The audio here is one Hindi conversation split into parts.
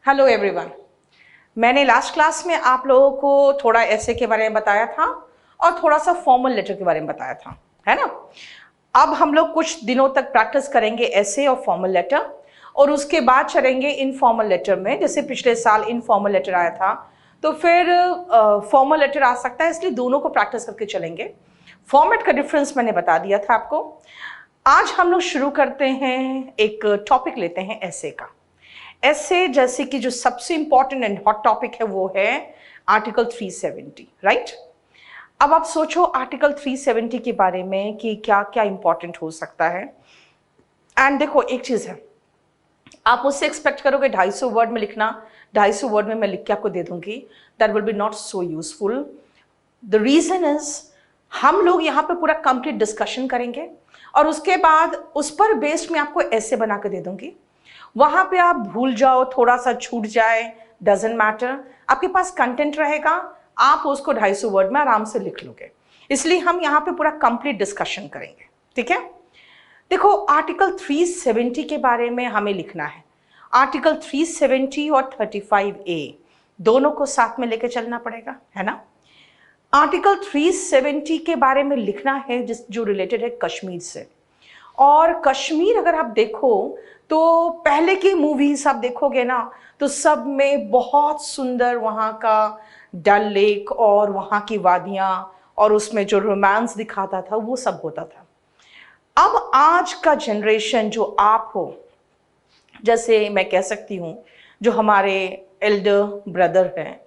Hello everyone. मैंने लास्ट क्लास में आप लोगों को थोड़ा ऐसे के बारे में बताया था और थोड़ा सा फॉर्मल लेटर के बारे में बताया था, है ना। अब हम लोग कुछ दिनों तक प्रैक्टिस करेंगे ऐसे और फॉर्मल लेटर, और उसके बाद चलेंगे इनफॉर्मल लेटर में। जैसे पिछले साल इनफॉर्मल लेटर आया था, तो फिर फॉर्मल लेटर आ सकता है, इसलिए दोनों को प्रैक्टिस करके चलेंगे। फॉर्मेट का डिफरेंस मैंने बता दिया था आपको। आज हम लोग शुरू करते हैं, एक टॉपिक लेते हैं ऐसे का। ऐसे जैसे कि जो सबसे इंपॉर्टेंट एंड हॉट टॉपिक है वो है आर्टिकल 370, राइट। अब आप सोचो आर्टिकल 370 के बारे में कि क्या क्या इंपॉर्टेंट हो सकता है। एंड देखो एक चीज है, आप मुझसे एक्सपेक्ट करोगे 250 वर्ड में लिखना, 250 वर्ड में मैं लिख के आपको दे दूंगी। That will be not so useful. The reason is, हम लोग यहाँ पे पूरा कंप्लीट डिस्कशन करेंगे और उसके बाद उस पर बेस्ड में आपको ऐसे बना के दे दूंगी। वहां पे आप भूल जाओ, थोड़ा सा छूट जाए, डजेंट मैटर, आपके पास कंटेंट रहेगा, आप उसको 250 वर्ड में आराम से लिख लोगे। इसलिए हम यहाँ पे पूरा कंप्लीट डिस्कशन करेंगे, ठीक है। देखो आर्टिकल 370 के बारे में हमें लिखना है। आर्टिकल 370 और 35A दोनों को साथ में लेके चलना पड़ेगा, है ना। आर्टिकल 370 के बारे में लिखना है जो रिलेटेड है कश्मीर से। और कश्मीर अगर आप देखो तो पहले की मूवीज आप देखोगे ना, तो सब में बहुत सुंदर वहाँ का डल लेक और वहाँ की वादियाँ और उसमें जो रोमांस दिखाता था वो सब होता था। अब आज का जनरेशन जो आप हो, जैसे मैं कह सकती हूँ जो हमारे एल्डर ब्रदर हैं,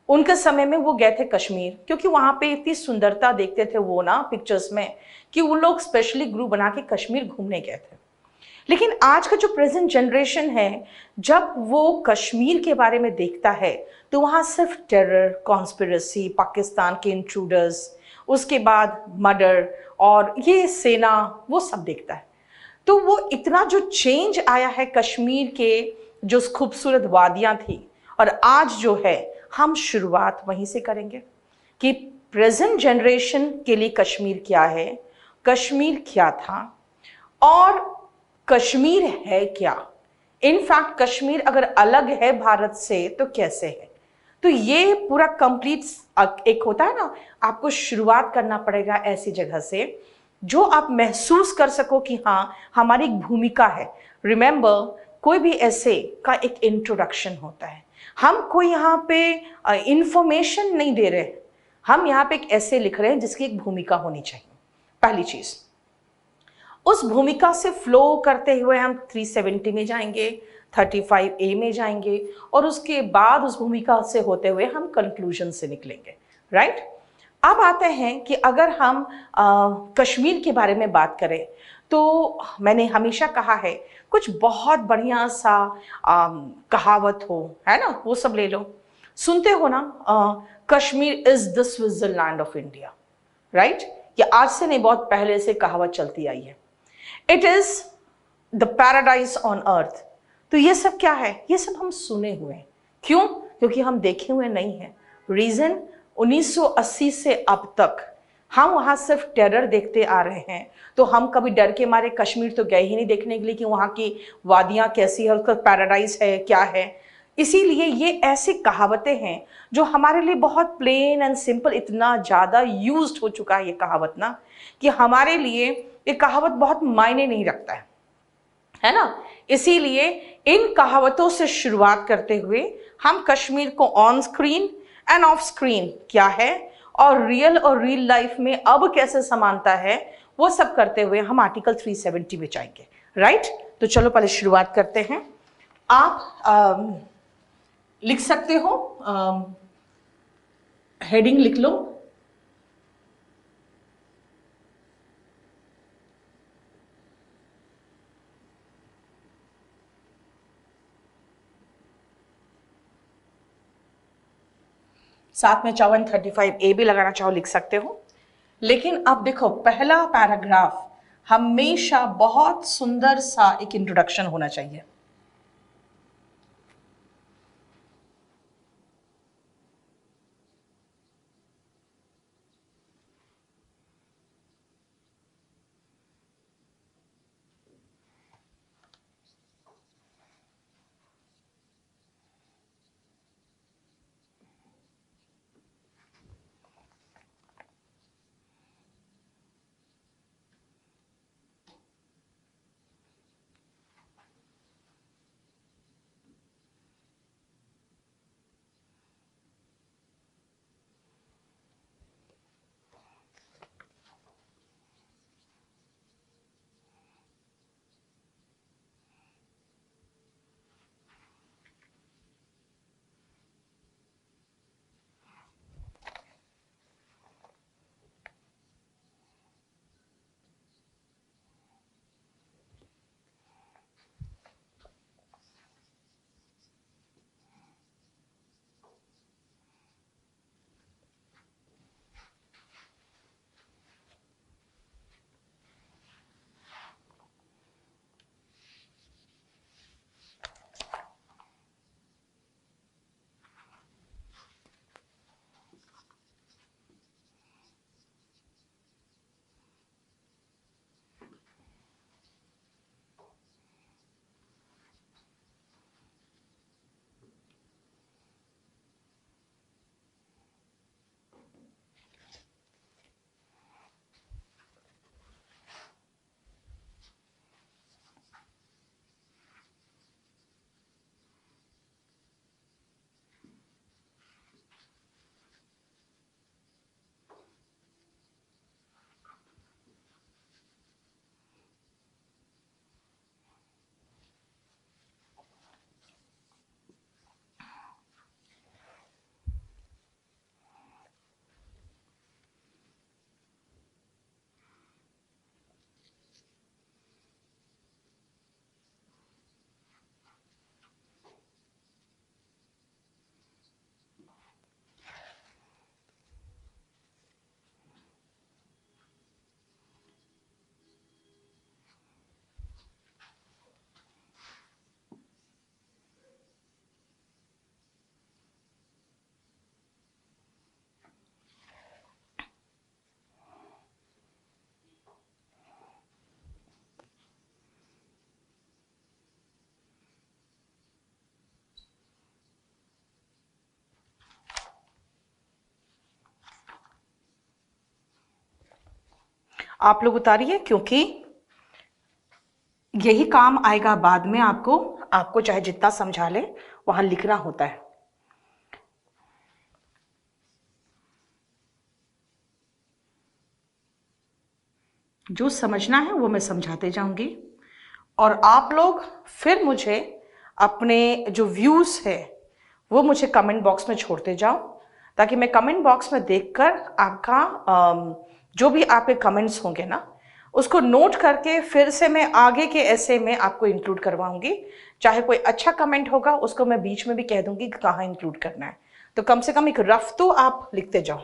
उनके समय में वो गए थे कश्मीर, क्योंकि वहां पे इतनी सुंदरता देखते थे वो ना पिक्चर्स में, कि वो लोग स्पेशली ग्रुप बना के कश्मीर घूमने गए थे। लेकिन आज का जो प्रेजेंट जनरेशन है, जब वो कश्मीर के बारे में देखता है तो वहां सिर्फ टेरर, कॉन्स्पिरेसी, पाकिस्तान के इंट्रूडर्स, उसके बाद मर्डर और ये सेना, वो सब देखता है। तो वो इतना जो चेंज आया है कश्मीर के, जो खूबसूरत वादियां थी, और आज जो है, हम शुरुआत वहीं से करेंगे कि प्रेजेंट जनरेशन के लिए कश्मीर क्या है, कश्मीर क्या था और कश्मीर है क्या। इनफैक्ट कश्मीर अगर अलग है भारत से तो कैसे है। तो ये पूरा कंप्लीट एक होता है ना, आपको शुरुआत करना पड़ेगा ऐसी जगह से जो आप महसूस कर सको कि हाँ हमारी एक भूमिका है। रिमेंबर, कोई भी ऐसे का एक इंट्रोडक्शन होता है। हम कोई यहाँ पे इंफॉर्मेशन नहीं दे रहे, हम यहाँ पे एक ऐसे लिख रहे हैं जिसकी एक भूमिका होनी चाहिए। पहली चीज, उस भूमिका से फ्लो करते हुए हम 370 में जाएंगे, 35A में जाएंगे, और उसके बाद उस भूमिका से होते हुए हम कंक्लूजन से निकलेंगे, राइट। अब आते हैं कि अगर हम कश्मीर के बारे में बात करें, तो मैंने हमेशा कहा है कुछ बहुत बढ़िया सा कहावत हो, है ना, वो सब ले लो। सुनते हो ना, Kashmir is the Switzerland of India, right. ये आज से नहीं, बहुत पहले से कहावत चलती आई है। It is the paradise on अर्थ। तो ये सब क्या है, ये सब हम सुने हुए हैं। क्यों? क्योंकि हम देखे हुए नहीं हैं। रीजन, 1980 से अब तक हम वहां सिर्फ टेरर देखते आ रहे हैं। तो हम कभी डर के मारे कश्मीर तो गए ही नहीं देखने के लिए कि वहां की वादियां कैसी है, उसका पैराडाइज है क्या है। इसीलिए ये ऐसी कहावतें हैं जो हमारे लिए बहुत प्लेन एंड सिंपल, इतना ज़्यादा यूज्ड हो चुका है ये कहावत ना, कि हमारे लिए ये कहावत बहुत मायने नहीं रखता है ना। इसीलिए इन कहावतों से शुरुआत करते हुए हम कश्मीर को on screen end of screen क्या है और रियल लाइफ में अब कैसे समानता है, वो सब करते हुए हम आर्टिकल 370 में जाएंगे, राइट। तो चलो पहले शुरुआत करते हैं। आप लिख सकते हो, हेडिंग लिख लो। साथ में चाहो 35A भी लगाना चाहो लिख सकते हो। लेकिन अब देखो, पहला पैराग्राफ हमेशा बहुत सुंदर सा एक इंट्रोडक्शन होना चाहिए। आप लोग उतारिए, क्योंकि यही काम आएगा बाद में आपको। आपको चाहे जितना समझा ले, वहां लिखना होता है। जो समझना है वो मैं समझाते जाऊंगी, और आप लोग फिर मुझे अपने जो व्यूज है वो मुझे कमेंट बॉक्स में छोड़ते जाओ, ताकि मैं कमेंट बॉक्स में देखकर आपका जो भी आपके कमेंट्स होंगे ना, उसको नोट करके फिर से मैं आगे के ऐसे में आपको इंक्लूड करवाऊंगी। चाहे कोई अच्छा कमेंट होगा, उसको मैं बीच में भी कह दूंगी कि कहाँ इंक्लूड करना है। तो कम से कम एक रफ तो आप लिखते जाओ।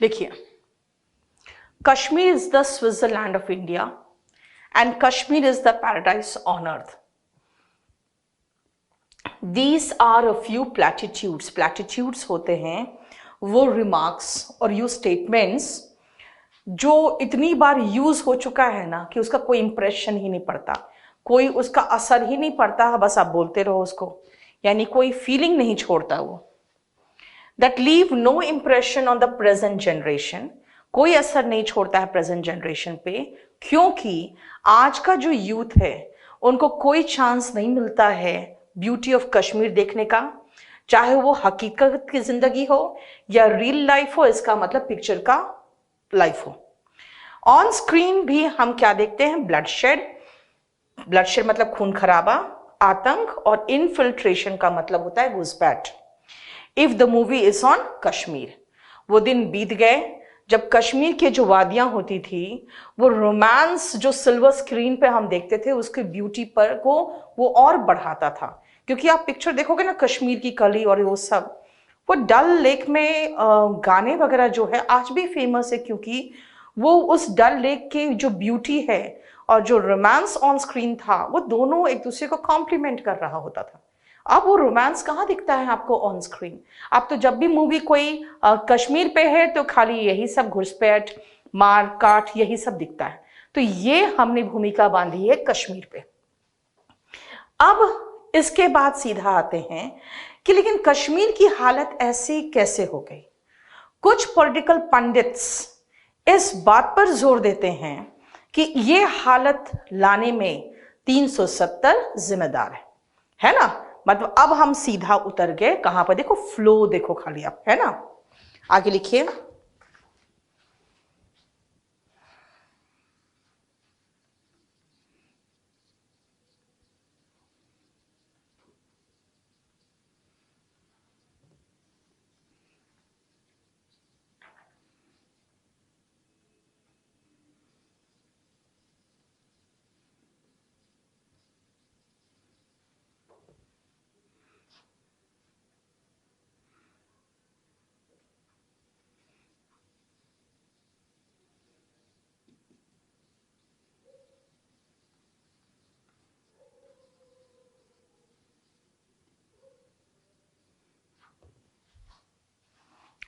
देखिए, Kashmir is the Switzerland of India and Kashmir is the paradise on earth. These are a few platitudes. Platitudes होते हैं वो रिमार्क्स और यू स्टेटमेंट्स जो इतनी बार यूज हो चुका है ना कि उसका कोई इंप्रेशन ही नहीं पड़ता, कोई उसका असर ही नहीं पड़ता, बस आप बोलते रहो उसको, यानी कोई फीलिंग नहीं छोड़ता वो। That leave no impression on the present generation. कोई असर नहीं छोड़ता है प्रेजेंट जनरेशन पे, क्योंकि आज का जो यूथ है उनको कोई चांस नहीं मिलता है ब्यूटी ऑफ कश्मीर देखने का, चाहे वो हकीकत की जिंदगी हो या रियल लाइफ हो। इसका मतलब पिक्चर का लाइफ हो। ऑन स्क्रीन भी हम क्या देखते हैं? ब्लडशेड। ब्लडशेड मतलब खून खराबा, आतंक, और इनफिल्ट्रेशन का मतलब होता है घुसपैठ। If the movie is on Kashmir, वो दिन बीत गए जब कश्मीर की जो वादियां होती थी, वो रोमांस जो सिल्वर स्क्रीन पे हम देखते थे उसकी ब्यूटी पर को वो और बढ़ाता था। क्योंकि आप पिक्चर देखोगे ना, कश्मीर की कली और वो सब, वो डल लेक में गाने वगैरह जो है आज भी फेमस है, क्योंकि वो उस डल लेक की जो ब्यूटी है और जो रोमांस ऑन स्क्रीन था, वो दोनों एक दूसरे को कॉम्प्लीमेंट कर रहा होता था। अब वो रोमांस कहाँ दिखता है आपको ऑन स्क्रीन? अब तो जब भी मूवी कोई कश्मीर पे है तो खाली यही सब घुसपैठ, मार काट, यही सब दिखता है। तो ये हमने भूमिका बांधी है कश्मीर पे। अब इसके बाद सीधा आते हैं कि लेकिन कश्मीर की हालत ऐसी कैसे हो गई। कुछ पॉलिटिकल पंडित्स इस बात पर जोर देते हैं कि ये हालत लाने में 370 जिम्मेदार है ना। मतलब अब हम सीधा उतर गए कहां पर? देखो फ्लो, देखो खाली आप, है ना। आगे लिखिए।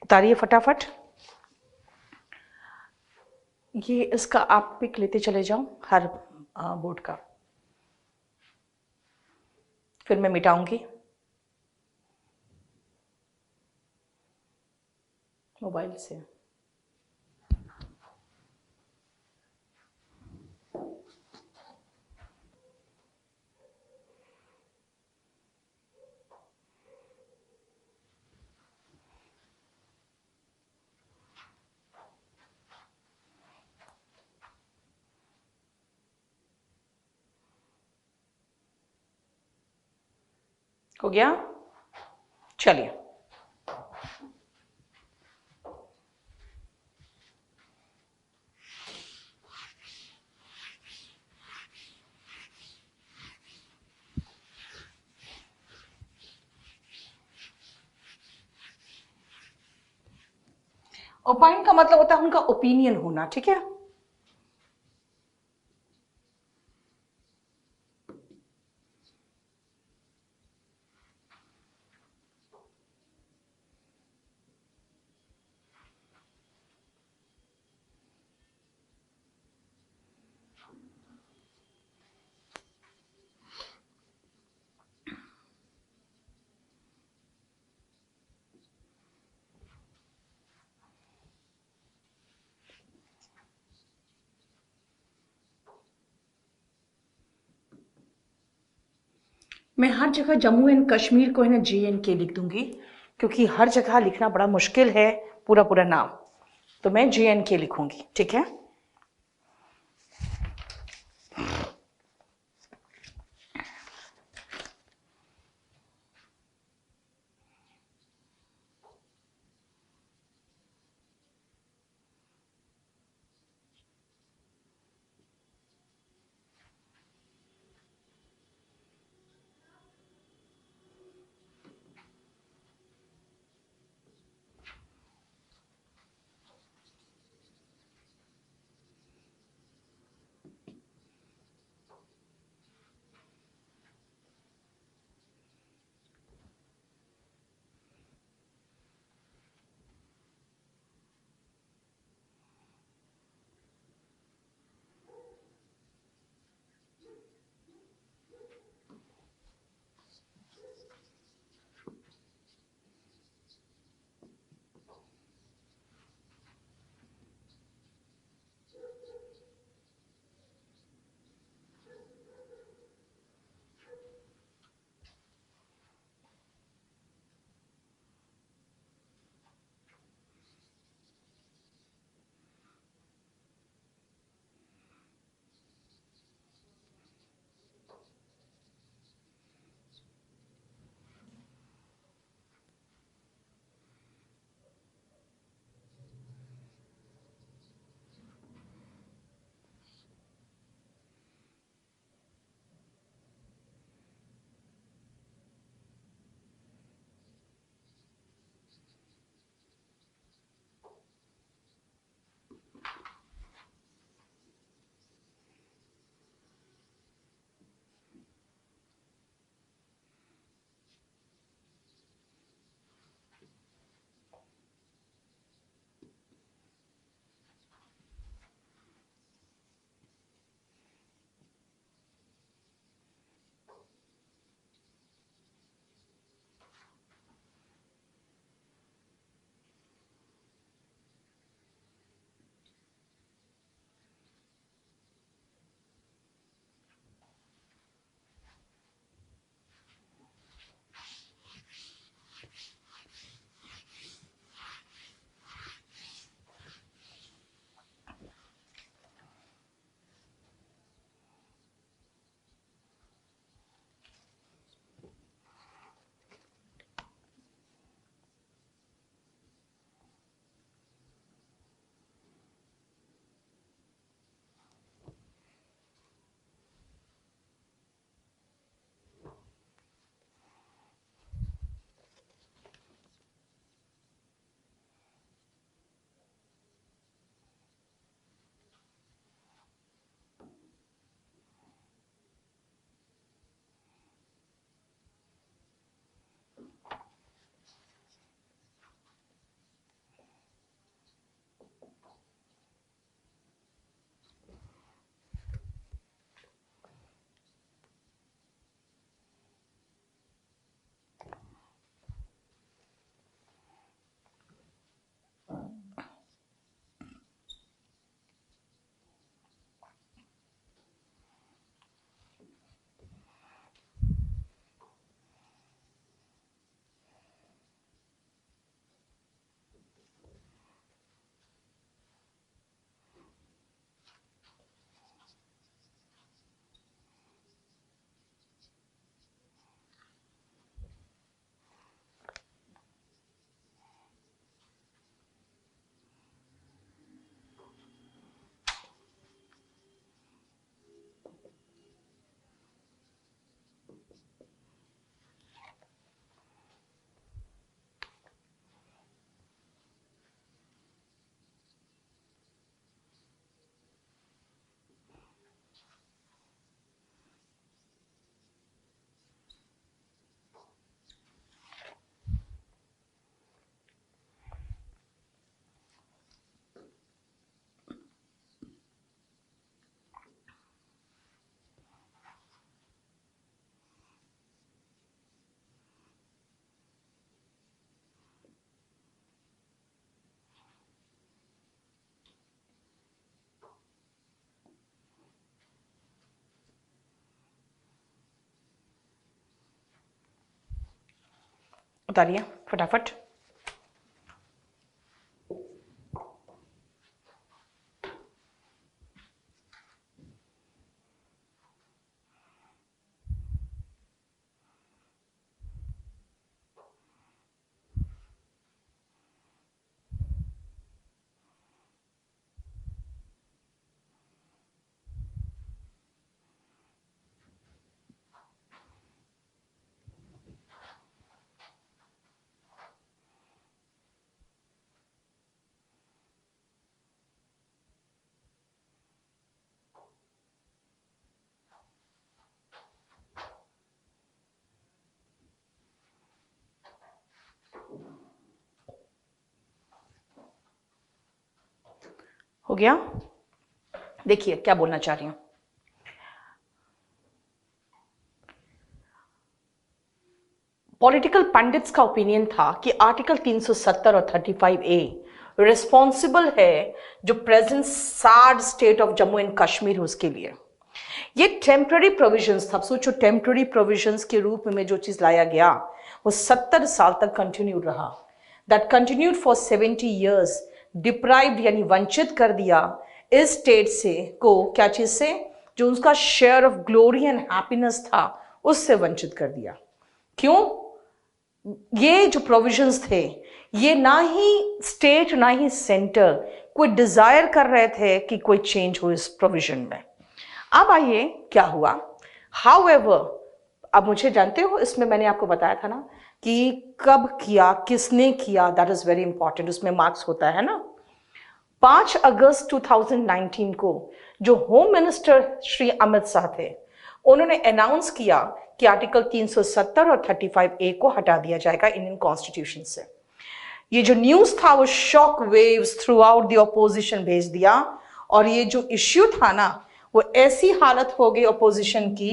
उतारिए फटाफट। ये इसका आप पिक लेते चले जाओ हर बोर्ड का, फिर मैं मिटाऊंगी मोबाइल से। हो गया? चलिए, ओपाइन का मतलब होता है उनका ओपिनियन होना, ठीक है। मैं हर जगह जम्मू एंड कश्मीर को है ना JNK लिख दूंगी, क्योंकि हर जगह लिखना बड़ा मुश्किल है पूरा पूरा नाम, तो मैं JNK लिखूंगी, ठीक है। उतारिए फटाफट। हो गया? देखिए क्या बोलना चाह रही हूं। पॉलिटिकल पंडित्स का ओपिनियन था कि आर्टिकल 370 और 35A रिस्पॉन्सिबल है जो present sad state of Jammu and Kashmir उसके लिए। ये टेम्पररी प्रोविजंस था। सोचो, टेम्पररी प्रोविजंस के रूप में जो चीज लाया गया वो 70 साल तक कंटिन्यूड रहा। That continued for 70 years. Deprived यानी वंचित कर दिया इस स्टेट से को, क्या चीज से, जो उसका share of glory and happiness था उससे वंचित कर दिया। क्यों? ये जो प्रोविजंस थे, ये ना ही स्टेट ना ही सेंटर कोई डिजायर कर रहे थे कि कोई चेंज हो इस प्रोविजन में। अब आइए क्या हुआ। हाउएवर, अब मुझे जानते हो इसमें मैंने आपको बताया था ना कि कब किया, किसने किया, दैट इज वेरी इंपॉर्टेंट, उसमें मार्क्स होता है ना। 5 अगस्त 2019 को जो होम मिनिस्टर श्री अमित शाह थे, उन्होंने अनाउंस किया कि आर्टिकल 370 और 35A को हटा दिया जाएगा इंडियन कॉन्स्टिट्यूशन से। ये जो न्यूज था वो shock waves through out the opposition भेज दिया, और ये जो इश्यू था ना वो ऐसी हालत हो गई ऑपोजिशन की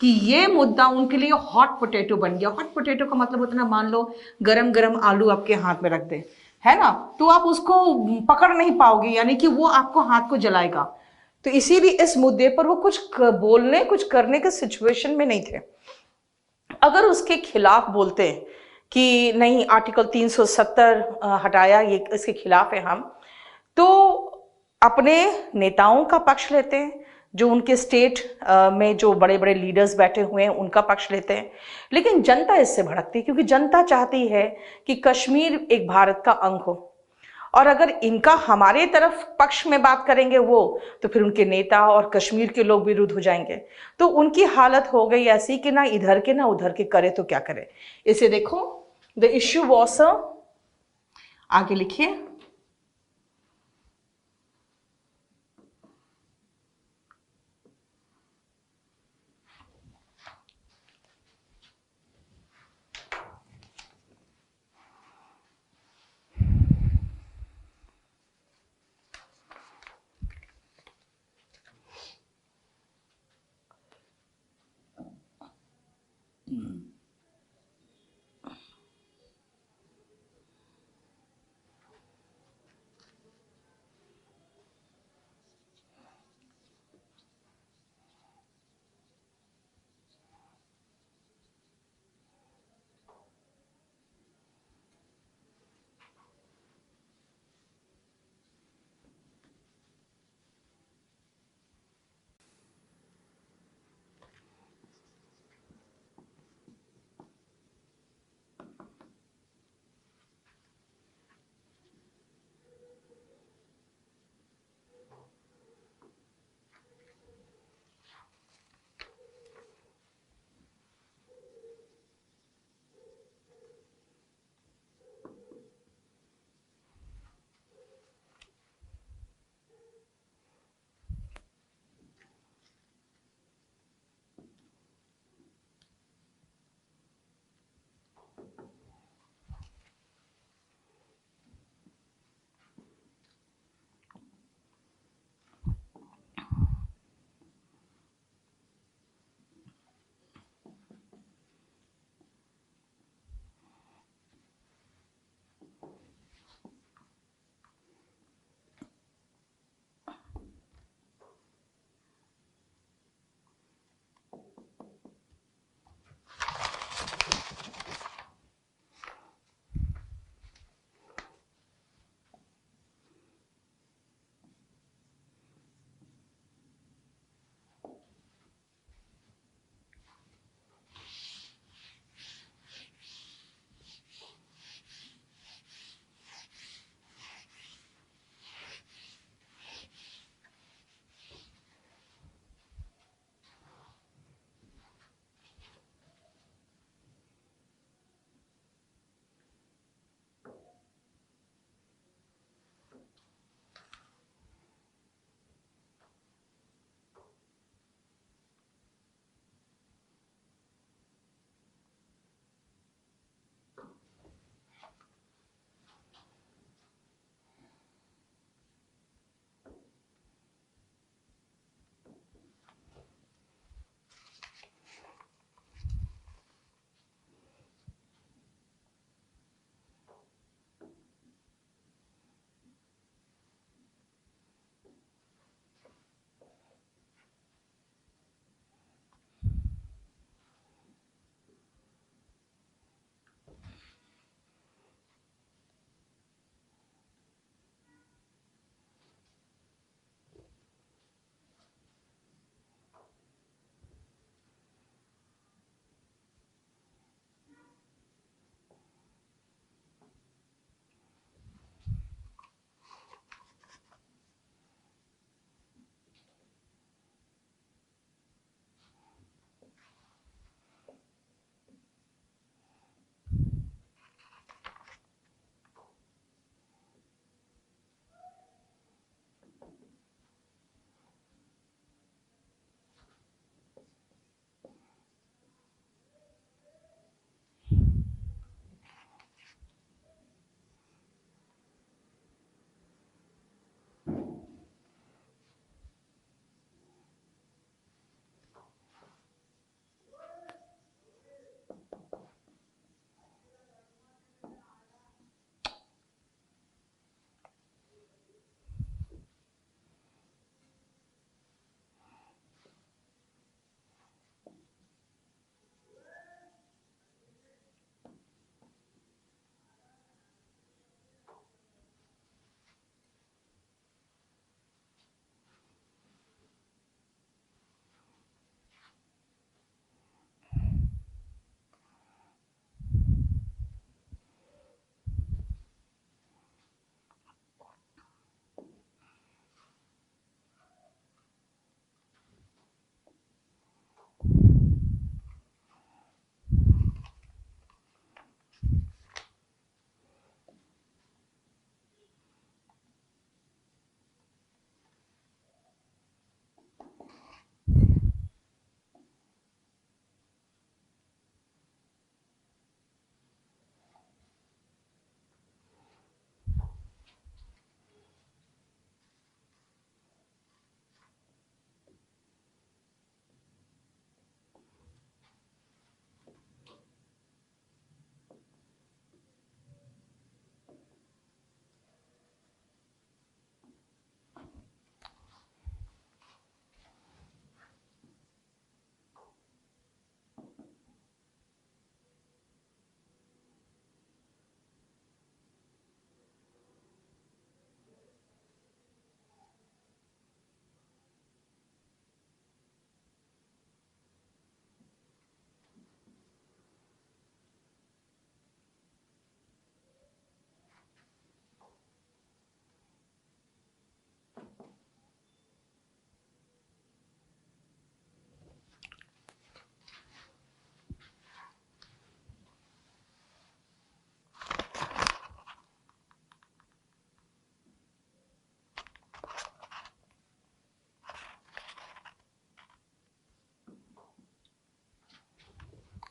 कि ये मुद्दा उनके लिए हॉट पोटैटो बन गया। हॉट पोटैटो का मतलब होता है ना, मान लो गरम गरम आलू आपके हाथ में रख दे, है ना, तो आप उसको पकड़ नहीं पाओगे, यानी कि वो आपको हाथ को जलाएगा। तो इसीलिए इस मुद्दे पर वो कुछ बोलने कुछ करने के सिचुएशन में नहीं थे। अगर उसके खिलाफ बोलते कि नहीं आर्टिकल 370 हटाया, ये इसके खिलाफ है हम, तो अपने नेताओं का पक्ष लेते हैं, जो उनके स्टेट में जो बड़े बड़े लीडर्स बैठे हुए हैं उनका पक्ष लेते हैं। लेकिन जनता इससे भड़कती है, क्योंकि जनता चाहती है कि कश्मीर एक भारत का अंग हो। और अगर इनका हमारे तरफ पक्ष में बात करेंगे वो, तो फिर उनके नेता और कश्मीर के लोग विरुद्ध हो जाएंगे। तो उनकी हालत हो गई ऐसी कि ना इधर के ना उधर के, करे तो क्या करे। इसे देखो, द इश्यू वॉज, आगे लिखिए,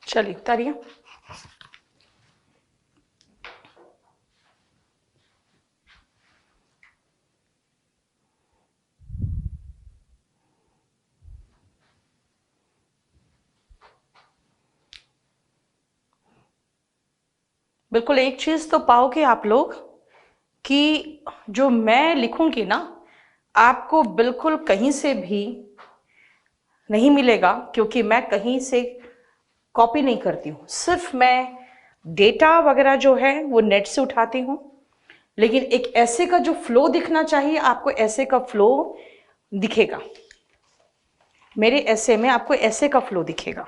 चलिए उतारिए। बिल्कुल एक चीज तो पाओगे आप लोग कि जो मैं लिखूंगी ना, आपको बिल्कुल कहीं से भी नहीं मिलेगा, क्योंकि मैं कहीं से कॉपी नहीं करती हूँ। सिर्फ मैं डेटा वगैरह जो है वो नेट से उठाती हूँ, लेकिन एक ऐसे का जो फ्लो दिखना चाहिए आपको, ऐसे का फ्लो दिखेगा मेरे ऐसे में। आपको ऐसे का फ्लो दिखेगा,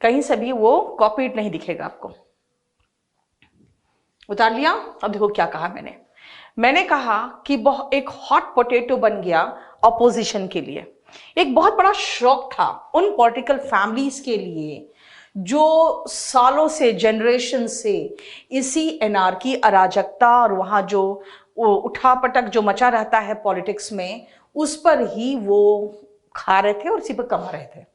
कहीं से भी वो कॉपीड नहीं दिखेगा आपको। उतार लिया। अब देखो क्या कहा मैंने कहा कि एक हॉट पोटैटो बन गया ऑपोजिशन के लिए। एक बहुत बड़ा शौक था उन पॉलिटिकल फैमिलीज के लिए जो सालों से, जनरेशन से इसी एनार्की, अराजकता और वहां जो उठापटक जो मचा रहता है पॉलिटिक्स में, उस पर ही वो खा रहे थे और उसी पर कमा रहे थे।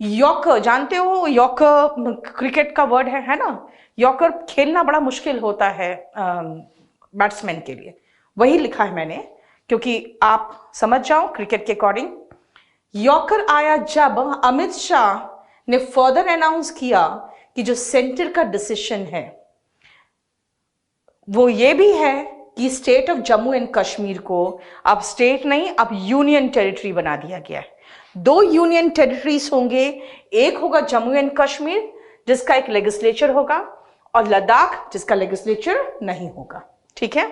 यॉर्कर जानते हो? यॉर्कर क्रिकेट का वर्ड है ना? यॉर्कर खेलना बड़ा मुश्किल होता है बैट्समैन के लिए। वही लिखा है मैंने, क्योंकि आप समझ जाओ क्रिकेट के अकॉर्डिंग। यॉर्कर आया जब अमित शाह ने फर्दर अनाउंस किया कि जो सेंटर का डिसीजन है वो ये भी है कि state of Jammu and Kashmir को अब स्टेट नहीं, अब यूनियन टेरिटरी बना दिया गया है। 2 यूनियन टेरिटरीज होंगे, एक होगा जम्मू एंड कश्मीर जिसका एक लेजिस्लेचर होगा, और लद्दाख जिसका लेजिस्लेचर नहीं होगा। ठीक है,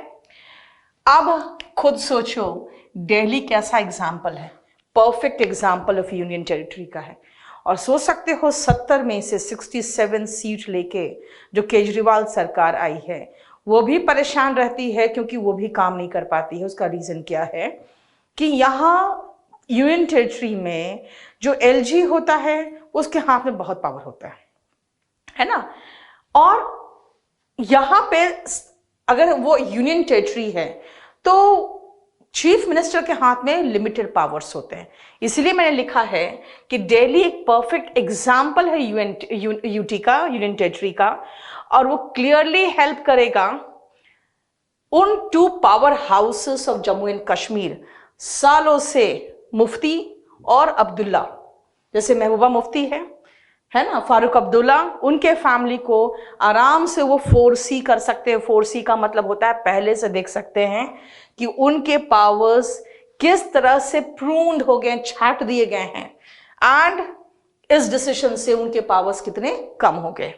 अब खुद सोचो दिल्ली कैसा एग्जाम्पल है, perfect example of union territory का है। और सोच सकते हो 70 में से 67 सीट लेके जो केजरीवाल सरकार आई है वो भी परेशान रहती है, क्योंकि वो भी काम नहीं कर पाती है। उसका रीजन क्या है कि यहाँ यूनियन टेरिटरी में जो एलजी होता है उसके हाथ में बहुत पावर होता है ना? और यहां पे अगर वो यूनियन टेरिटरी है तो चीफ मिनिस्टर के हाथ में लिमिटेड पावर्स होते हैं। इसलिए मैंने लिखा है कि दिल्ली एक परफेक्ट एग्जाम्पल है यूटी का, यूनियन टेरिटरी का, और वो क्लियरली हेल्प करेगा उन 2 power houses of Jammu and Kashmir, सालों से मुफ्ती और अब्दुल्ला, जैसे महबूबा मुफ्ती है ना, फारूक अब्दुल्ला, उनके फैमिली को आराम से वो 4C कर सकते हैं। 4C का मतलब होता है पहले से देख सकते हैं कि उनके पावर्स किस तरह से प्रून्ड हो गए, छाट दिए गए हैं, एंड इस डिसीजन से उनके पावर्स कितने कम हो गए।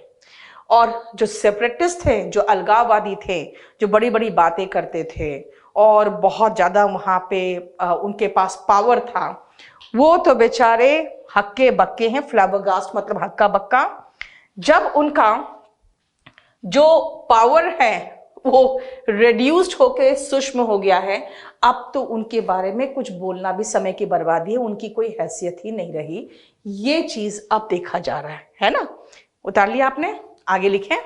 और जो सेपरेटिस्ट थे, जो अलगाववादी थे, जो बड़ी बड़ी बातें करते थे और बहुत ज्यादा वहां पे उनके पास पावर था, वो तो बेचारे हक्के बक्के हैं, फ्लैबरगास्ट मतलब हक्का बक्का। जब उनका जो पावर है वो रिड्यूस्ड होके सूक्ष्म हो गया है, अब तो उनके बारे में कुछ बोलना भी समय की बर्बादी है, उनकी कोई हैसियत ही नहीं रही। ये चीज अब देखा जा रहा है ना? उतार लिया आपने, आगे लिखें।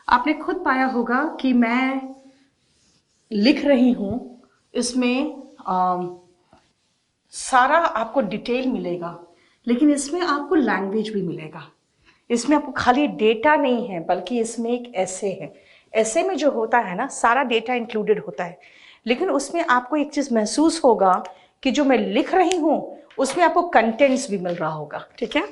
आपने खुद पाया होगा कि मैं लिख रही हूं, इसमें सारा आपको डिटेल मिलेगा, लेकिन इसमें आपको लैंग्वेज भी मिलेगा। इसमें आपको खाली डेटा नहीं है, बल्कि इसमें एक ऐसे है। ऐसे में जो होता है ना, सारा डेटा इंक्लूडेड होता है, लेकिन उसमें आपको एक चीज महसूस होगा कि जो मैं लिख रही हूं उसमें आपको कंटेंट्स भी मिल रहा होगा। ठीक है,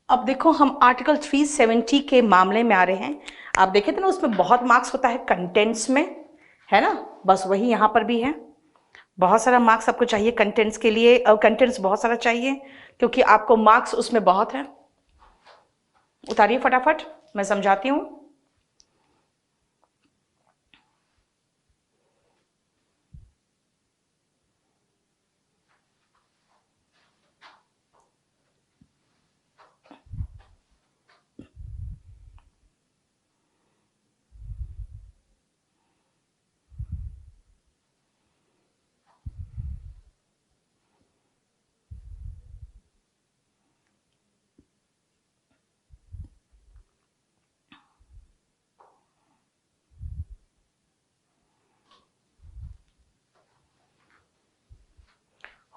अब देखो हम आर्टिकल 370 के मामले में आ रहे हैं। आप देखे थे ना, उसमें बहुत मार्क्स होता है कंटेंट्स में, है ना। बस वही यहाँ पर भी है, बहुत सारा मार्क्स आपको चाहिए कंटेंट्स के लिए, और कंटेंट्स बहुत सारा चाहिए क्योंकि आपको मार्क्स उसमें बहुत है। उतारिए फटाफट, मैं समझाती हूँ।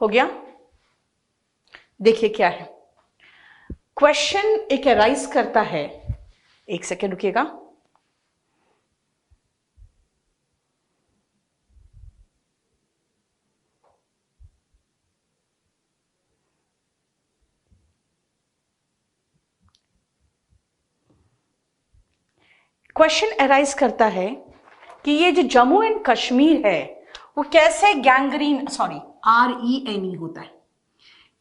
हो गया। देखिए क्या है क्वेश्चन, एक अराइज करता है। एक सेकेंड रुकिएगा। क्वेश्चन अराइज करता है कि ये जो जम्मू एंड कश्मीर है वो कैसे गैंग्रीन, सॉरी RENE होता है,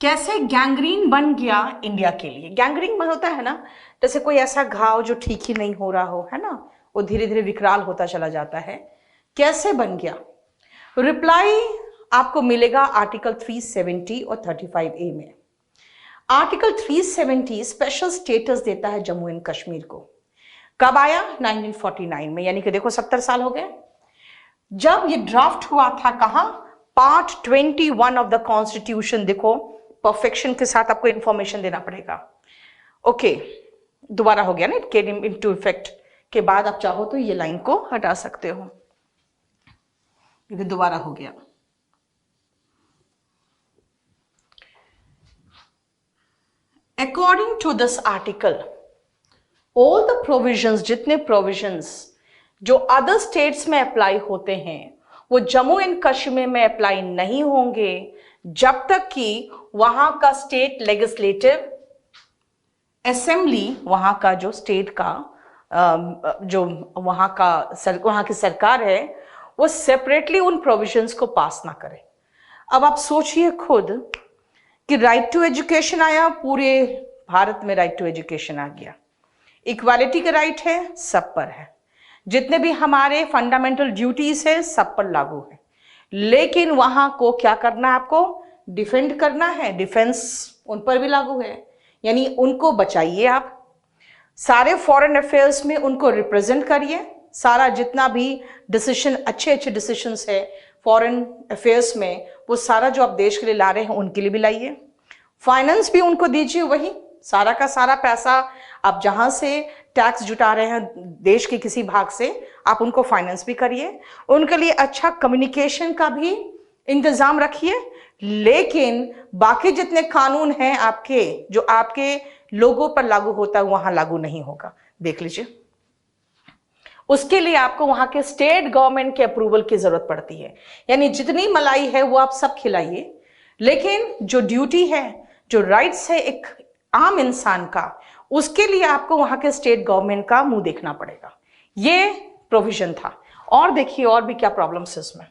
कैसे गैंग्रीन बन गया इंडिया के लिए। गैंग्रीन होता है ना, जैसे कोई ऐसा घाव जो ठीक ही नहीं हो रहा हो, है ना, वो धीरे धीरे विकराल होता चला जाता है, कैसे बन गया। रिप्लाई आपको मिलेगा आर्टिकल 370 और 35A में। आर्टिकल 370 स्पेशल स्टेटस देता है जम्मू एंड कश्मीर को। कब आया? 1949 में, यानी कि देखो 70 साल हो गए। जब ये ड्राफ्ट हुआ था कहां? Part 21 of the constitution. देखो परफेक्शन के साथ आपको इंफॉर्मेशन देना पड़ेगा। ओके, दोबारा हो गया ना, इट केम इनटू इफेक्ट के बाद आप चाहो तो ये लाइन को हटा सकते हो, ये दोबारा हो गया। According to this article all the provisions, जितने प्रोविजंस जो अदर स्टेट्स में अप्लाई होते हैं वो जम्मू एंड कश्मीर में अप्लाई नहीं होंगे जब तक कि वहां का स्टेट लेजिस्लेटिव असेंबली, वहां का जो स्टेट का जो वहां की सरकार है वो सेपरेटली उन प्रोविजंस को पास ना करे। अब आप सोचिए खुद कि राइट टू एजुकेशन आया, पूरे भारत में राइट टू एजुकेशन आ गया। इक्वालिटी का राइट है, सब पर है। जितने भी हमारे फंडामेंटल ड्यूटीज है सब पर लागू है। लेकिन वहां को क्या करना है? आपको डिफेंड करना है, डिफेंस उन पर भी लागू है, यानी उनको बचाइए आप। सारे फॉरेन अफेयर्स में उनको रिप्रेजेंट करिए। सारा जितना भी डिसीजन, अच्छे अच्छे डिसीजंस है फॉरेन अफेयर्स में, वो सारा जो आप देश के लिए ला रहे हैं उनके लिए भी लाइए। फाइनेंस भी उनको दीजिए, वही सारा का सारा पैसा आप जहां से टैक्स जुटा रहे हैं देश के किसी भाग से, आप उनको फाइनेंस भी करिए। उनके लिए अच्छा कम्युनिकेशन का भी इंतजाम रखिए। लेकिन बाकी जितने कानून हैं आपके, जो आपके लोगों पर लागू होता है वहां लागू नहीं होगा। देख लीजिए, उसके लिए आपको वहां के स्टेट गवर्नमेंट के अप्रूवल की जरूरत पड़ती है। यानी जितनी मलाई है वो आप सब खिलाइए, लेकिन जो ड्यूटी है, जो राइट्स है एक आम इंसान का, उसके लिए आपको वहां के स्टेट गवर्नमेंट का मुंह देखना पड़ेगा। ये प्रोविजन था। और देखिए और भी क्या प्रॉब्लम्स है इसमें।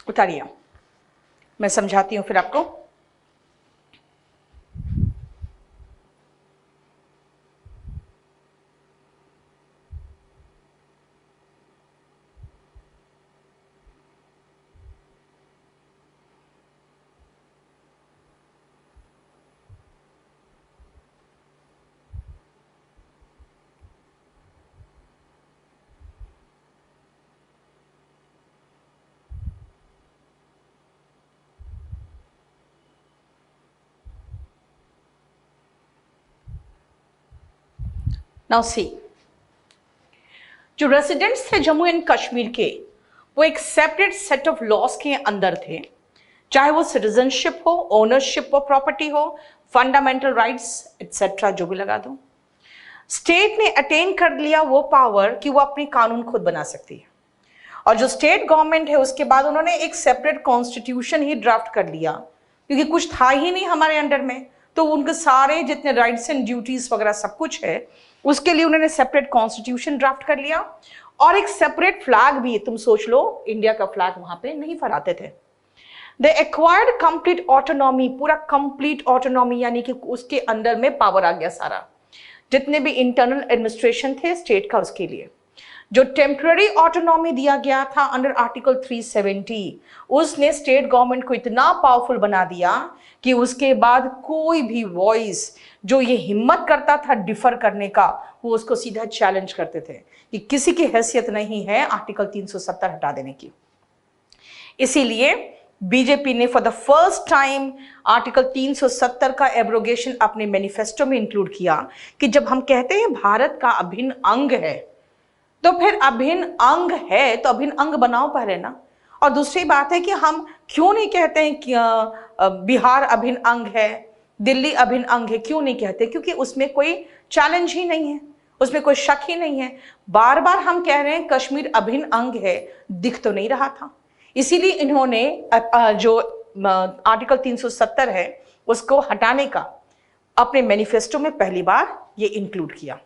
उतारिए, मैं समझाती हूँ फिर आपको। नाउ सी, जो रेसिडेंट्स थे जम्मू एंड कश्मीर के, वो एक सेपरेट सेट ऑफ लॉस के अंदर थे, चाहे वो सिटीजनशिप हो, ओनरशिप ऑफ प्रॉपर्टी हो, फंडामेंटल राइट्स एटसेट्रा, जो भी लगा दो। स्टेट ने अटेन कर लिया वो पावर कि वो अपनी कानून खुद बना सकती है, और जो स्टेट गवर्नमेंट है उसके बाद उन्होंने एक सेपरेट कॉन्स्टिट्यूशन ही ड्राफ्ट कर लिया, क्योंकि कुछ था ही नहीं हमारे अंडर में, तो उनके सारे जितने राइट्स एंड ड्यूटीज वगैरह सब कुछ है, उसके लिए उन्होंने सेपरेट कॉन्स्टिट्यूशन ड्राफ्ट कर लिया, और एक सेपरेट फ्लैग भी, तुम सोच लो, इंडिया का फ्लैग वहां पे नहीं फहराते थे। दे एक्वायर्ड कंप्लीट ऑटोनॉमी, पूरा कंप्लीट ऑटोनॉमी, यानी कि उसके अंदर में पावर आ गया सारा, जितने भी इंटरनल एडमिनिस्ट्रेशन थे स्टेट का, उसके लिए जो टेम्पररी ऑटोनॉमी दिया गया था अंडर आर्टिकल 370, उसने स्टेट गवर्नमेंट को इतना पावरफुल बना दिया कि उसके बाद कोई भी वॉइस जो ये हिम्मत करता था डिफर करने का, वो उसको सीधा चैलेंज करते थे कि किसी की हैसियत नहीं है आर्टिकल 370 हटा देने की। इसीलिए बीजेपी ने for the first time article 370 का एब्रोगेशन अपने मैनिफेस्टो में इंक्लूड किया, कि जब हम कहते हैं भारत का अभिन्न अंग है, तो फिर अभिन्न अंग है तो अभिन्न अंग बनाओ पहले ना। और दूसरी बात है कि हम क्यों नहीं कहते हैं कि बिहार अभिन्न अंग है, दिल्ली अभिन्न अंग है, क्यों नहीं कहते? क्योंकि उसमें कोई चैलेंज ही नहीं है, उसमें कोई शक ही नहीं है। बार बार हम कह रहे हैं कश्मीर अभिन्न अंग है, दिख तो नहीं रहा था। इसीलिए इन्होंने जो आर्टिकल 370 है उसको हटाने का अपने मैनिफेस्टो में पहली बार ये इंक्लूड किया।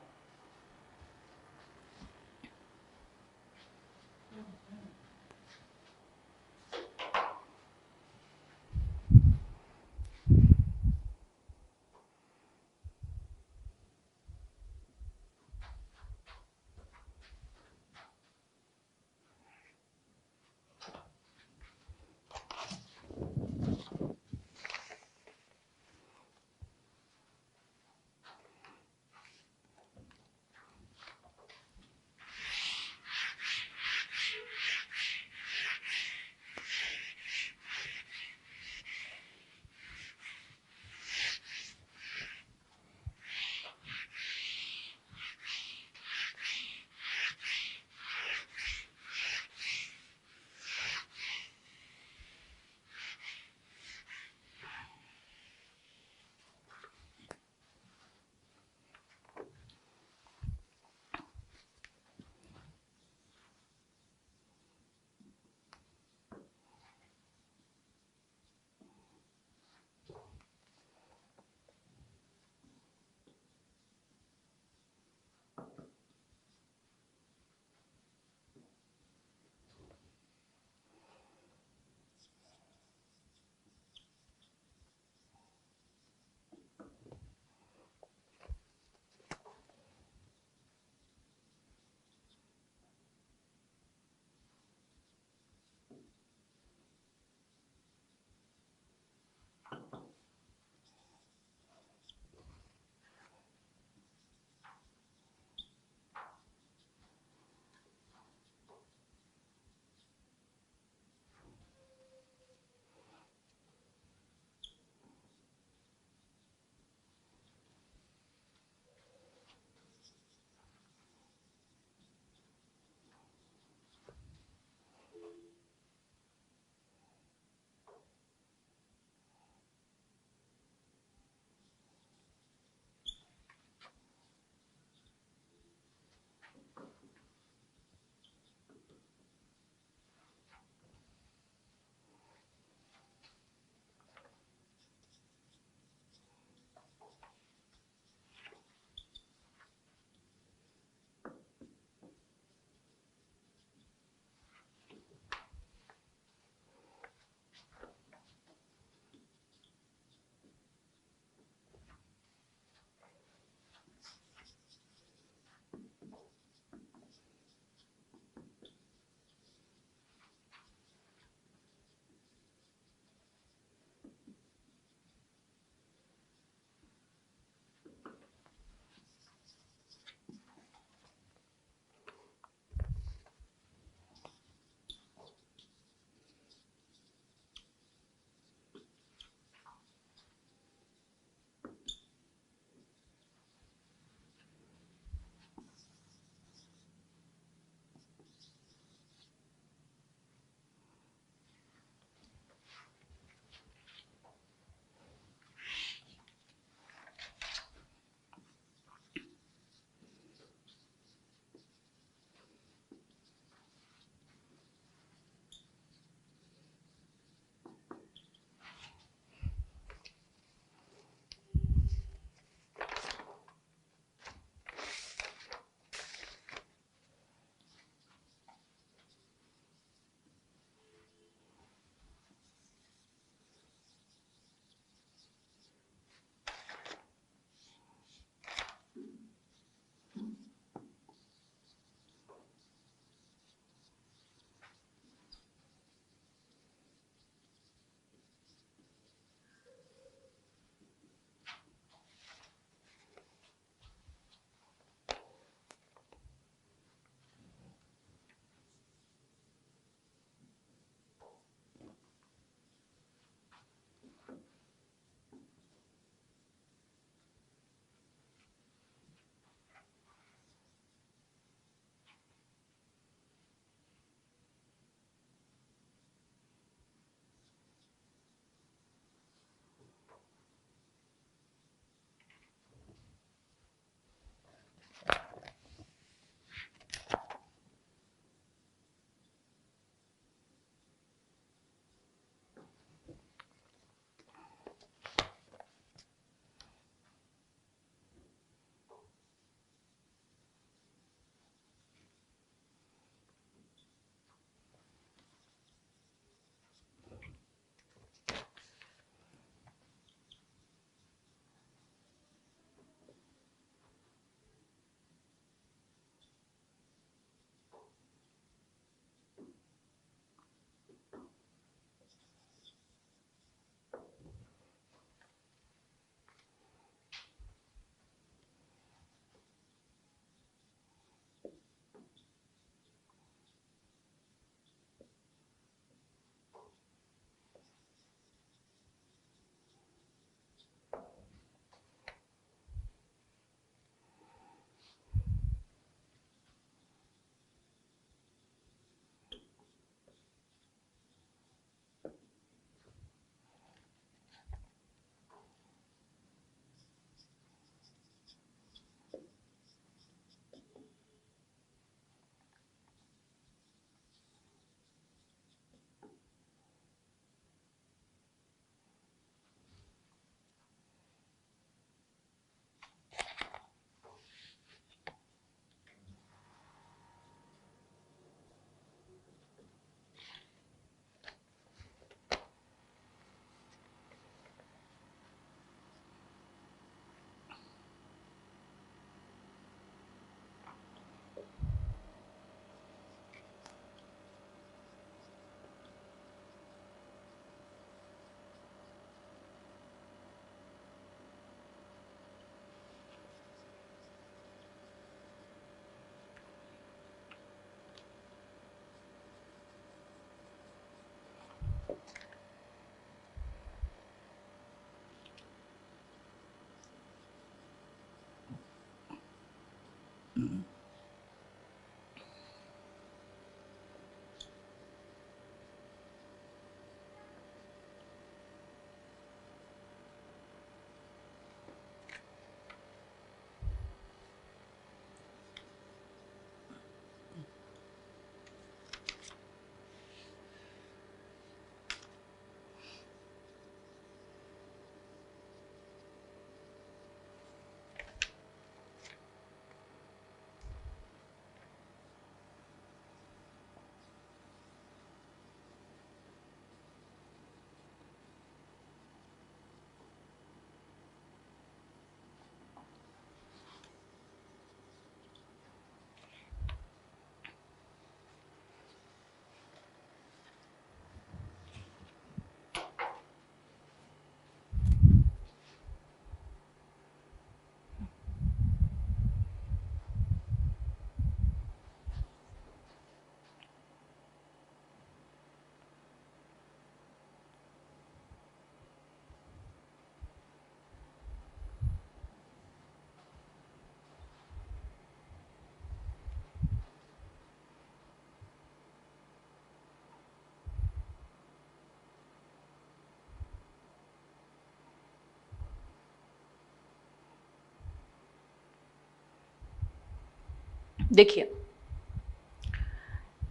देखिए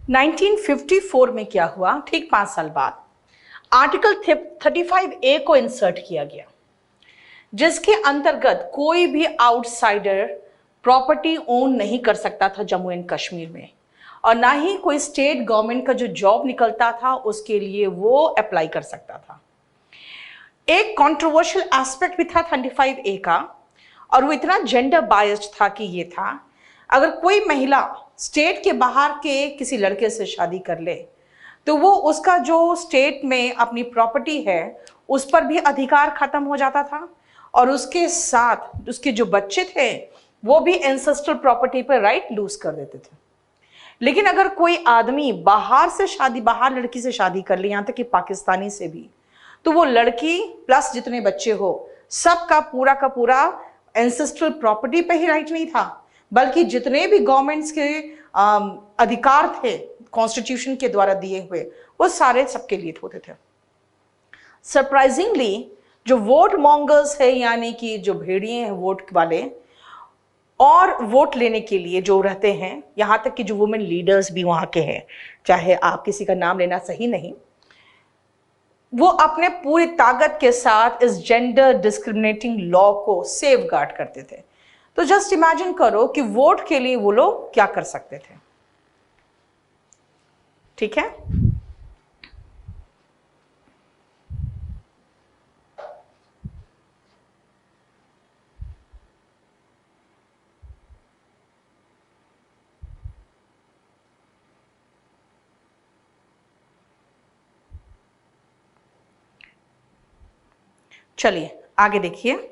1954 में क्या हुआ, ठीक 5 साल बाद आर्टिकल 35A को इंसर्ट किया गया, जिसके अंतर्गत कोई भी आउटसाइडर प्रॉपर्टी ओन नहीं कर सकता था जम्मू एंड कश्मीर में, और ना ही कोई स्टेट गवर्नमेंट का जो जॉब निकलता था उसके लिए वो अप्लाई कर सकता था। एक कंट्रोवर्शियल एस्पेक्ट भी था 35A का, और वो इतना जेंडर बायस्ड था कि ये था, अगर कोई महिला स्टेट के बाहर के किसी लड़के से शादी कर ले तो वो उसका जो स्टेट में अपनी प्रॉपर्टी है उस पर भी अधिकार खत्म हो जाता था, और उसके साथ उसके जो बच्चे थे वो भी एंसेस्ट्रल प्रॉपर्टी पर राइट लूज कर देते थे। लेकिन अगर कोई आदमी बाहर लड़की से शादी कर ले, यहाँ तक कि पाकिस्तानी से भी, तो वो लड़की प्लस जितने बच्चे हो सबका का पूरा एंसेस्ट्रल प्रॉपर्टी पे ही राइट नहीं था, बल्कि जितने भी गवर्नमेंट्स के अधिकार थे कॉन्स्टिट्यूशन के द्वारा दिए हुए वो सारे सबके लिए होते थे। सरप्राइजिंगली जो वोट मॉन्गर्स है, यानी कि जो भेड़िए हैं वोट वाले, और वोट लेने के लिए जो रहते हैं, यहाँ तक कि जो वुमेन लीडर्स भी वहाँ के हैं, चाहे आप किसी का नाम लेना सही नहीं, वो अपने पूरी ताकत के साथ इस जेंडर डिस्क्रिमिनेटिंग लॉ को सेव गार्ड करते थे। तो जस्ट इमेजिन करो कि वोट के लिए वो लोग क्या कर सकते थे। ठीक है, चलिए आगे देखिए।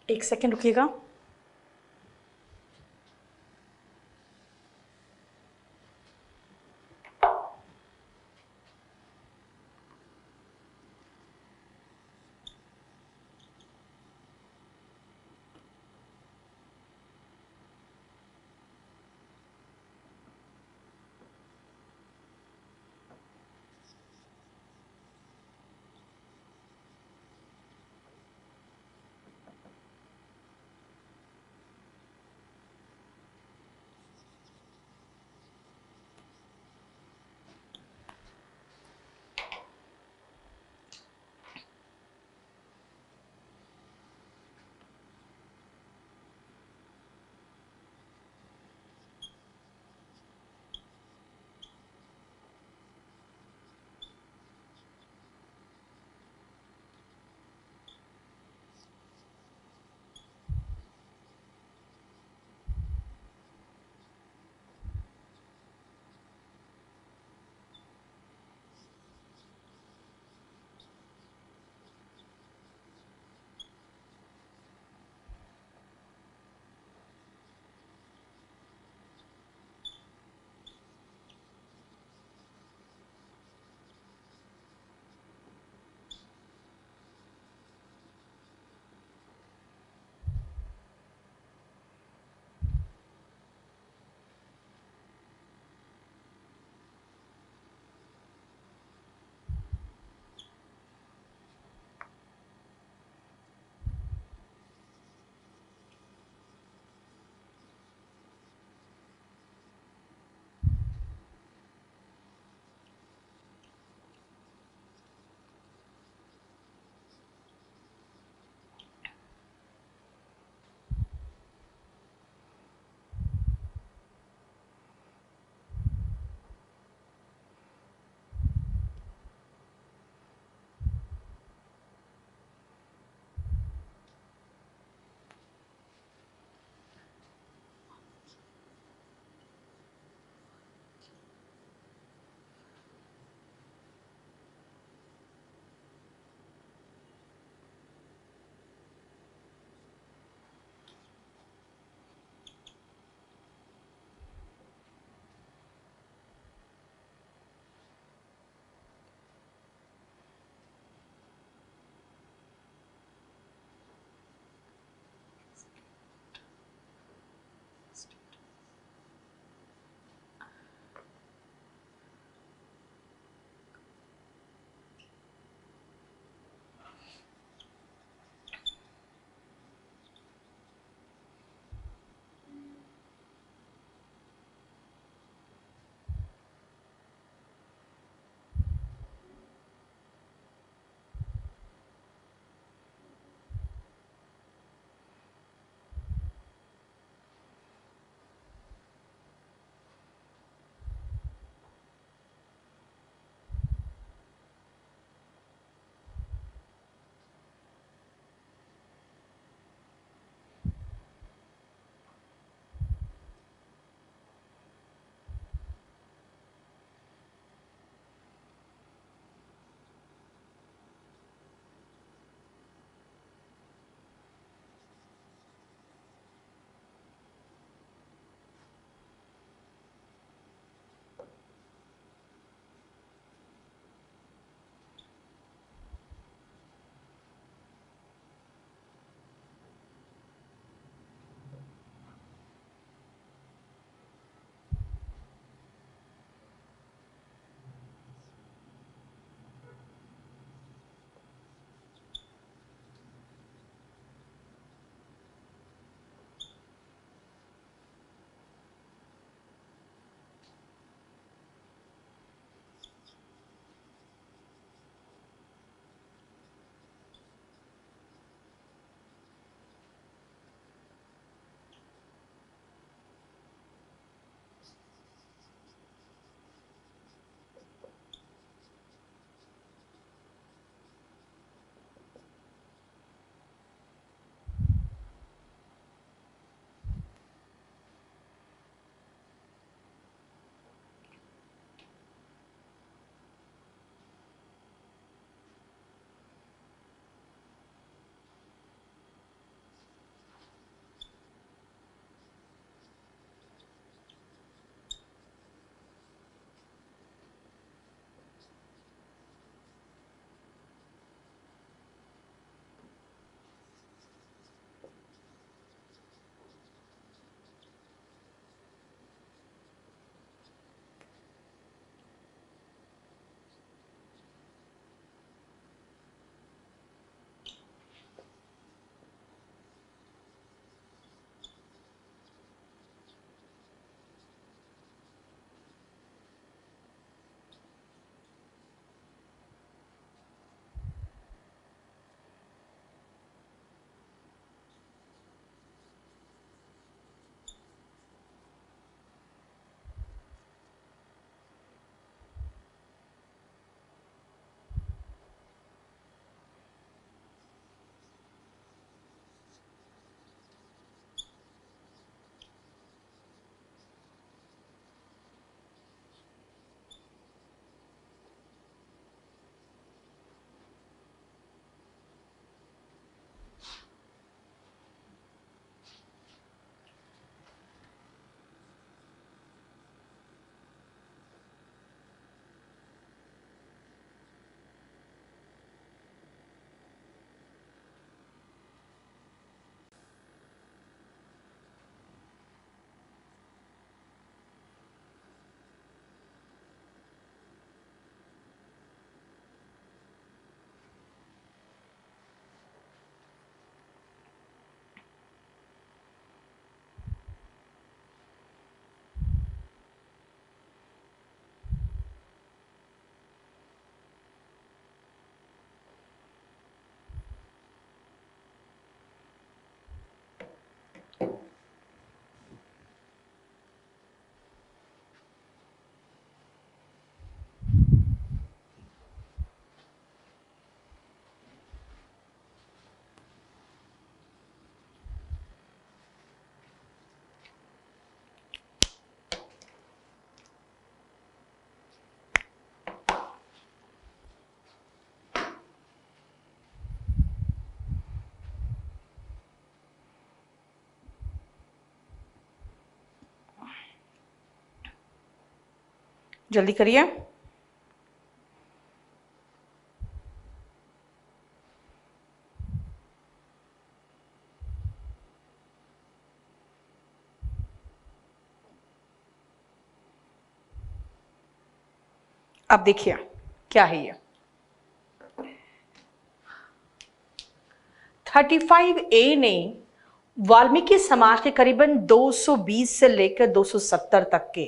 एक सेकेंड रुकिएगा। जल्दी करिए। अब देखिए क्या है ये 35A ने वाल्मीकि समाज के करीबन 220 से लेकर 270 तक के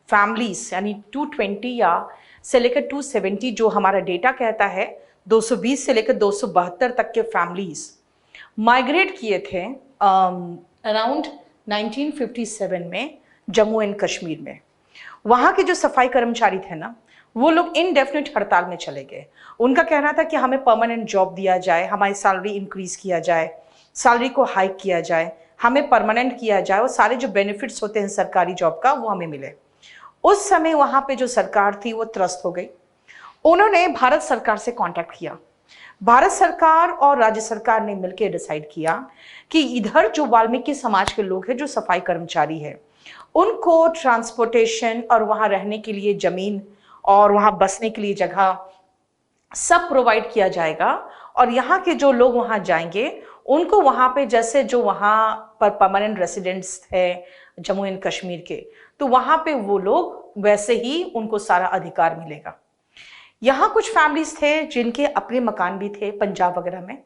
फैमिलीज, यानी 220 या से लेकर 270 जो हमारा डेटा कहता है, 220 से लेकर 272 तक के फैमिलीज माइग्रेट किए थे अराउंड 1957 में जम्मू एंड कश्मीर में। वहाँ के जो सफाई कर्मचारी थे ना, वो लोग इनडेफिनिट हड़ताल में चले गए। उनका कहना था कि हमें परमानेंट जॉब दिया जाए, हमारी सैलरी इंक्रीज किया जाए, सैलरी को हाइक किया जाए, हमें परमानेंट किया जाए और सारे जो बेनिफिट्स होते हैं सरकारी जॉब का वो हमें मिले। उस समय वहाँ पे जो सरकार थी वो त्रस्त हो गई। उन्होंने भारत सरकार से कांटेक्ट किया। भारत सरकार और राज्य सरकार ने मिलकर डिसाइड किया कि इधर जो वाल्मीकि समाज के लोग हैं, जो सफाई कर्मचारी है, उनको ट्रांसपोर्टेशन और वहाँ रहने के लिए ज़मीन और वहाँ बसने के लिए जगह सब प्रोवाइड किया जाएगा। और यहाँ के जो लोग वहाँ जाएंगे उनको वहाँ पे जैसे जो वहाँ पर परमानेंट रेसिडेंट्स थे जम्मू एंड कश्मीर के, तो वहाँ पे वो लोग वैसे ही उनको सारा अधिकार मिलेगा। यहाँ कुछ फैमिलीज थे जिनके अपने मकान भी थे पंजाब वगैरह में,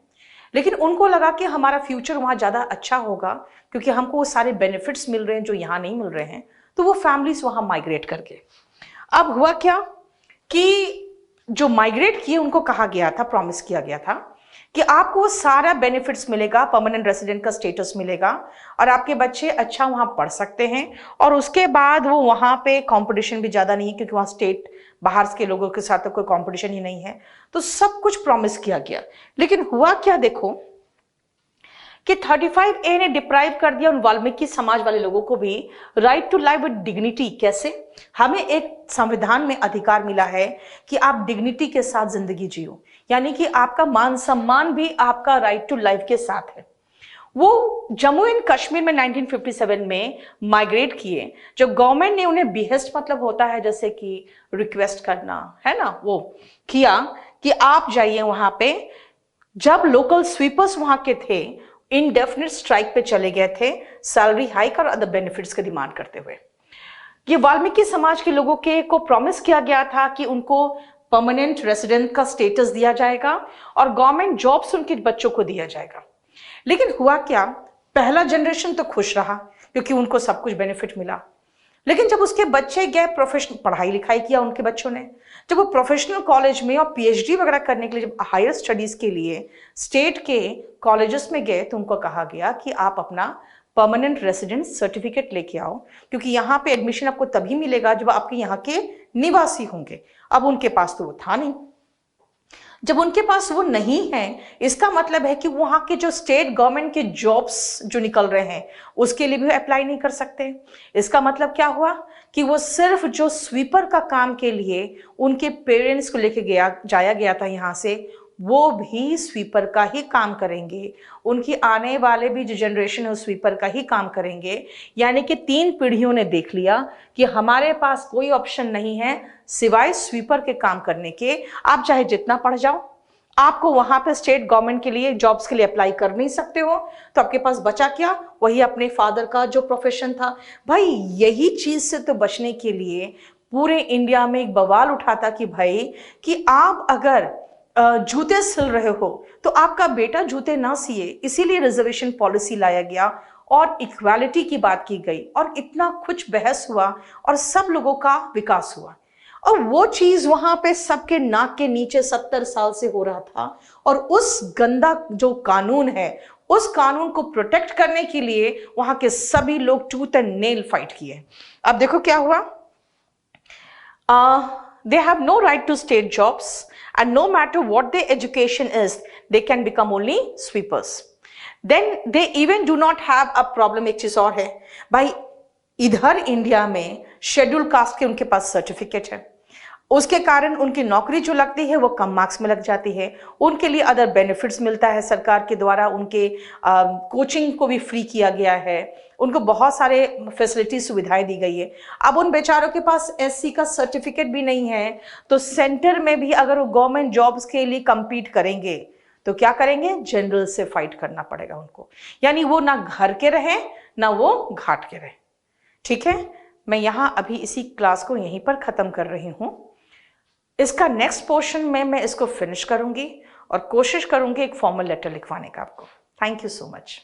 लेकिन उनको लगा कि हमारा फ्यूचर वहाँ ज़्यादा अच्छा होगा क्योंकि हमको वो सारे बेनिफिट्स मिल रहे हैं जो यहाँ नहीं मिल रहे हैं, तो वो फैमिलीज वहाँ माइग्रेट कर गए। अब हुआ क्या कि जो माइग्रेट किए उनको कहा गया था, प्रॉमिस किया गया था कि आपको सारा बेनिफिट्स मिलेगा, परमानेंट रेसिडेंट का स्टेटस मिलेगा और आपके बच्चे अच्छा वहाँ पढ़ सकते हैं। और उसके बाद वो वहाँ पे कंपटीशन भी ज़्यादा नहीं है क्योंकि वहाँ स्टेट बाहर के लोगों के साथ तो कोई कंपटीशन ही नहीं है। तो सब कुछ प्रॉमिस किया गया, लेकिन हुआ क्या देखो कि 35A ने डिप्राइव कर दिया उन वाल्मीकि समाज वाले लोगों को भी right to live with dignity. कैसे? हमें एक संविधान में अधिकार मिला है कि आप डिग्निटी के साथ जिंदगी जियो, यानी कि आपका मान सम्मान भी आपका राइट टू लाइफ के साथ है। वो जम्मू एंड कश्मीर में 1957 में माइग्रेट किए। जो गवर्नमेंट ने उन्हें बिहेस्ट मतलब होता है जैसे कि रिक्वेस्ट करना है ना, वो किया कि आप जाइए वहां पे। जब लोकल स्वीपर्स वहां के थे इनडेफिनिट स्ट्राइक पे चले गए थे, सैलरी हाइक और अदर बेनिफिट्स की डिमांड करते हुए। ये वाल्मीकि समाज के लोगों के को प्रॉमिस किया गया था कि उनको परमानेंट रेसिडेंट का स्टेटस दिया जाएगा और गवर्नमेंट जॉब्स उनके बच्चों को दिया जाएगा। लेकिन हुआ क्या, पहला जनरेशन तो खुश रहा क्योंकि उनको सब कुछ बेनिफिट मिला, लेकिन जब उसके बच्चे गए प्रोफेशनल पढ़ाई लिखाई किया उनके बच्चों ने, जब वो प्रोफेशनल कॉलेज में और पीएचडी वगैरह करने के लिए जब हायर स्टडीज के लिए स्टेट के कॉलेजेस में गए तो उनको कहा गया कि आप अपना परमानेंट रेसिडेंट सर्टिफिकेट लेके आओ क्योंकि यहाँ पे एडमिशन आपको तभी मिलेगा जब आपके यहाँ के निवासी होंगे। अब उनके पास तो वो था नहीं। जब उनके पास वो नहीं है, इसका मतलब है कि वहां के जो स्टेट गवर्नमेंट के जॉब्स जो निकल रहे हैं उसके लिए भी अप्लाई नहीं कर सकते। इसका मतलब क्या हुआ कि वो सिर्फ जो स्वीपर का काम के लिए उनके पेरेंट्स को लेके जाया गया था यहाँ से, वो भी स्वीपर का ही काम करेंगे। उनकी आने वाले भी जो जनरेशन है वो स्वीपर का ही काम करेंगे। यानी कि 3 पीढ़ियों ने देख लिया कि हमारे पास कोई ऑप्शन नहीं है सिवाय स्वीपर के काम करने के। आप चाहे जितना पढ़ जाओ, आपको वहां पे स्टेट गवर्नमेंट के लिए जॉब्स के लिए अप्लाई कर नहीं सकते हो, तो आपके पास बचा क्या? वही अपने फादर का जो प्रोफेशन था। भाई यही चीज से तो बचने के लिए पूरे इंडिया में एक बवाल उठा था कि भाई कि आप अगर जूते सिल रहे हो तो आपका बेटा जूते ना सिए, इसीलिए रिजर्वेशन पॉलिसी लाया गया और इक्वालिटी की बात की गई और इतना कुछ बहस हुआ और सब लोगों का विकास हुआ। और वो चीज वहां पे सबके नाक के नीचे 70 साल से हो रहा था और उस गंदा जो कानून है उस कानून को प्रोटेक्ट करने के लिए वहां के सभी लोग टूथ एंड नेल फाइट किए। अब देखो क्या हुआ, they have no right to state jobs and no matter what their education is they can become only sweepers. Then they even do not have a problem। एक चीज और है भाई, इधर इंडिया में शेड्यूल कास्ट के उनके पास सर्टिफिकेट है। उसके कारण उनकी नौकरी जो लगती है वो कम मार्क्स में लग जाती है। उनके लिए अदर बेनिफिट्स मिलता है सरकार के द्वारा, उनके कोचिंग को भी फ्री किया गया है, उनको बहुत सारे फैसिलिटी सुविधाएं दी गई है। अब उन बेचारों के पास एससी का सर्टिफिकेट भी नहीं है, तो सेंटर में भी अगर वो गवर्नमेंट जॉब्स के लिए compete करेंगे तो क्या करेंगे, जनरल से फाइट करना पड़ेगा उनको। यानी वो ना घर के रहे ना वो घाट के रहे। ठीक है, मैं यहां अभी इसी क्लास को यहीं पर खत्म कर रही हूं। इसका नेक्स्ट पोर्शन में मैं इसको फिनिश करूंगी और कोशिश करूंगी एक फॉर्मल लेटर लिखवाने का आपको। Thank you so much.